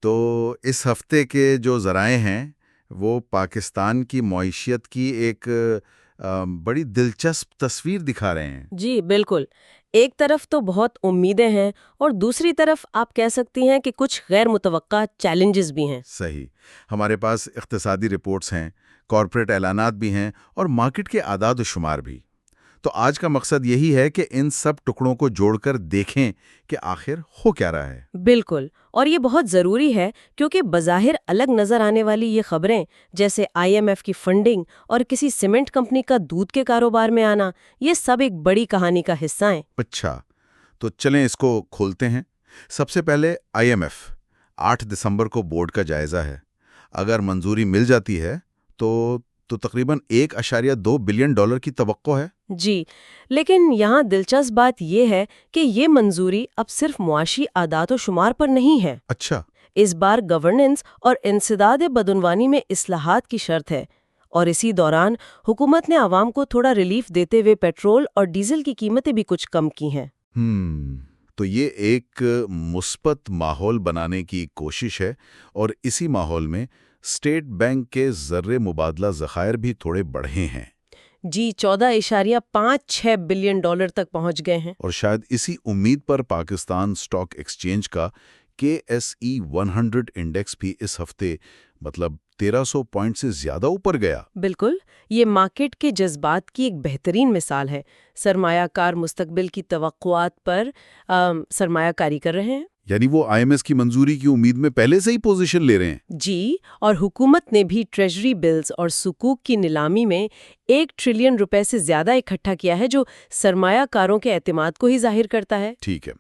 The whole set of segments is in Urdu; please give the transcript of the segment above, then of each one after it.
تو اس ہفتے کے جو ذرائع ہیں وہ پاکستان کی معیشت کی ایک بڑی دلچسپ تصویر دکھا رہے ہیں۔ جی بالکل، ایک طرف تو بہت امیدیں ہیں اور دوسری طرف آپ کہہ سکتی ہیں کہ کچھ غیر متوقع چیلنجز بھی ہیں۔ صحیح، ہمارے پاس اقتصادی رپورٹس ہیں، کارپوریٹ اعلانات بھی ہیں اور مارکیٹ کے اعداد و شمار بھی۔ تو آج کا مقصد یہی ہے کہ ان سب ٹکڑوں کو جوڑ کر دیکھیں کہ آخر ہو کیا رہا ہے۔ بالکل، اور یہ بہت ضروری ہے کیونکہ بظاہر الگ نظر آنے والی یہ خبریں جیسے IMF کی فنڈنگ اور کسی سیمنٹ کمپنی کا دودھ کے کاروبار میں آنا، یہ سب ایک بڑی کہانی کا حصہ ہیں۔ اچھا، تو چلیں اس کو کھولتے ہیں۔ سب سے پہلے IMF 8 دسمبر کو بورڈ کا جائزہ ہے۔ اگر منظوری مل جاتی ہے تو تقریباً $1.2 بلین کی توقع ہے۔ جی، لیکن یہاں دلچسپ بات یہ ہے کہ یہ منظوری اب صرف معاشی اعداد و شمار پر نہیں ہے۔ اچھا، اس بار گورننس اور انسداد بدعنوانی میں اصلاحات کی شرط ہے، اور اسی دوران حکومت نے عوام کو تھوڑا ریلیف دیتے ہوئے پیٹرول اور ڈیزل کی قیمتیں بھی کچھ کم کی ہیں۔ تو یہ ایک مثبت ماحول بنانے کی کوشش ہے، اور اسی ماحول میں اسٹیٹ بینک کے زر مبادلہ ذخائر بھی تھوڑے بڑھے ہیں۔ جی، $14.56 بلین تک پہنچ گئے ہیں۔ اور شاید اسی امید پر پاکستان اسٹاک ایکسچینج کا KSE 100 انڈیکس بھی اس ہفتے 1300 پوائنٹ سے زیادہ اوپر گیا۔ بالکل، یہ مارکیٹ کے جذبات کی ایک بہترین مثال ہے۔ سرمایہ کار مستقبل کی توقعات پر سرمایہ کاری کر رہے ہیں۔ یعنی وہ IMF کی منظوری کی امید میں پہلے سے ہی پوزیشن لے رہے ہیں۔ جی، اور حکومت نے بھی ٹریجری بلز اور سکوک کی نیلامی میں $1 ٹریلین سے زیادہ اکٹھا کیا ہے، جو سرمایہ کاروں کے اعتماد کو ہی ظاہر کرتا ہے۔ ٹھیک ہے،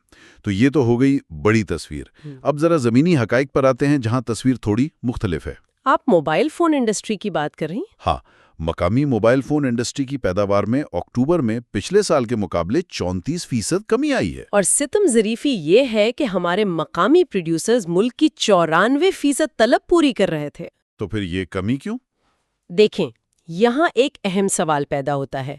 تو یہ تو ہو گئی بڑی تصویر۔ اب ذرا زمینی حقائق پر آتے ہیں، جہاں تصویر تھوڑی مختلف ہے۔ آپ موبائل فون انڈسٹری کی بات کر رہی ہیں؟ ہاں، مقامی موبائل فون انڈسٹری کی پیداوار میں اکتوبر میں پچھلے سال کے مقابلے 34% کمی آئی ہے۔ اور ستم ظریفی یہ ہے کہ ہمارے مقامی پروڈیوسرز ملک کی 94% طلب پوری کر رہے تھے۔ تو پھر یہ کمی کیوں؟ دیکھیں، یہاں ایک اہم سوال پیدا ہوتا ہے۔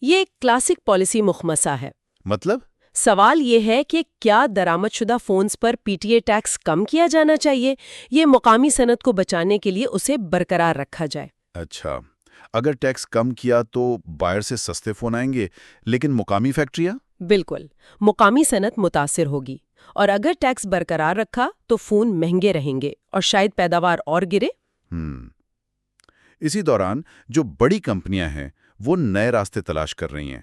یہ ایک کلاسک پالیسی مخمسہ ہے۔ مطلب؟ سوال یہ ہے کہ کیا درآمد شدہ فونز پر PTA ٹیکس کم کیا جانا چاہیے، یہ مقامی صنعت کو بچانے کے لیے اسے برقرار رکھا جائے۔ اچھا، اگر ٹیکس کم کیا تو باہر سے سستے فون آئیں گے، لیکن مقامی فیکٹریاں؟ بالکل، مقامی صنعت متاثر ہوگی، اور اگر ٹیکس برقرار رکھا تو فون مہنگے رہیں گے اور شاید پیداوار اور گرے۔ اسی دوران جو بڑی کمپنیاں ہیں وہ نئے راستے تلاش کر رہی ہیں،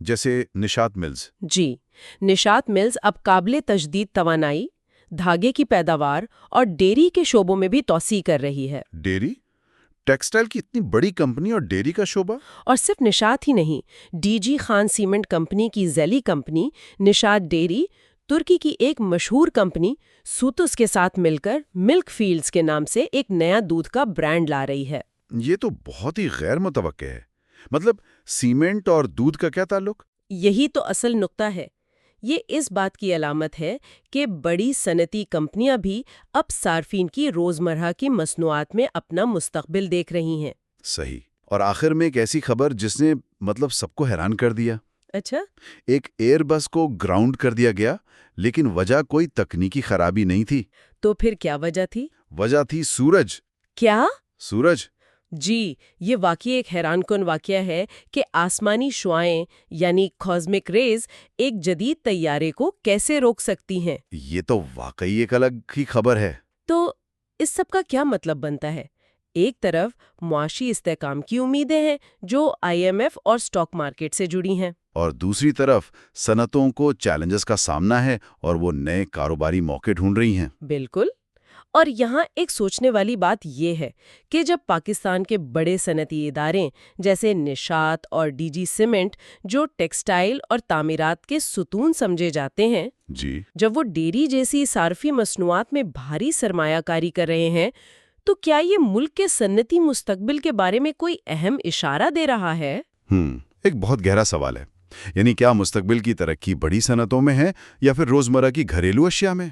جیسے نشاط ملز۔ جی، نشاط ملز اب قابل تجدید توانائی، دھاگے کی پیداوار اور ڈیری کے شعبوں میں بھی توسیع کر رہی ہے۔ ڈیری؟ ٹیکسٹائل کی اتنی بڑی کمپنی اور ڈیری کا شعبہ؟ اور صرف نشاط ہی نہیں، DG خان سیمنٹ کمپنی کی ذیلی کمپنی نشاط ڈیری، ترکی کی ایک مشہور کمپنی سوتس کے ساتھ مل کر ملک فیلڈز کے نام سے ایک نیا دودھ کا برانڈ لا رہی ہے۔ یہ تو بہت ہی غیر متوقع ہے۔ سیمنٹ اور دودھ کا کیا تعلق؟ یہی تو اصل نقطہ ہے۔ یہ اس بات کی علامت ہے کہ بڑی صنعتی کمپنیاں بھی اب صارفین کی روزمرہ کی مصنوعات میں اپنا مستقبل دیکھ رہی ہیں۔ صحیح، اور آخر میں ایک ایسی خبر جس نے سب کو حیران کر دیا۔ اچھا؟ ایک ایئر بس کو گراؤنڈ کر دیا گیا، لیکن وجہ کوئی تکنیکی خرابی نہیں تھی۔ تو پھر کیا وجہ تھی؟ وجہ تھی سورج۔ کیا؟ سورج؟ جی، یہ واقعی ایک حیران کن واقعہ ہے کہ آسمانی شعاعیں یعنی کاسمک ریز ایک جدید طیارے کو کیسے روک سکتی ہیں۔ یہ تو واقعی ایک الگ ہی خبر ہے۔ تو اس سب کا کیا مطلب بنتا ہے؟ ایک طرف معاشی استحکام کی امیدیں ہیں جو IMF اور سٹاک مارکیٹ سے جڑی ہیں، اور دوسری طرف صنعتوں کو چیلنجز کا سامنا ہے اور وہ نئے کاروباری موقع ڈھونڈ رہی ہیں۔ بالکل، اور یہاں ایک سوچنے والی بات یہ ہے کہ جب پاکستان کے بڑے صنعتی ادارے جیسے نشاط اور DG سیمنٹ جو ٹیکسٹائل اور تعمیرات کے ستون سمجھے جاتے ہیں، جی، جب وہ ڈیری جیسی صارفی مصنوعات میں بھاری سرمایہ کاری کر رہے ہیں، تو کیا یہ ملک کے صنعتی مستقبل کے بارے میں کوئی اہم اشارہ دے رہا ہے؟ ایک بہت گہرا سوال ہے۔ یعنی کیا مستقبل کی ترقی بڑی صنعتوں میں ہے یا پھر روزمرہ کی گھریلو اشیاء میں؟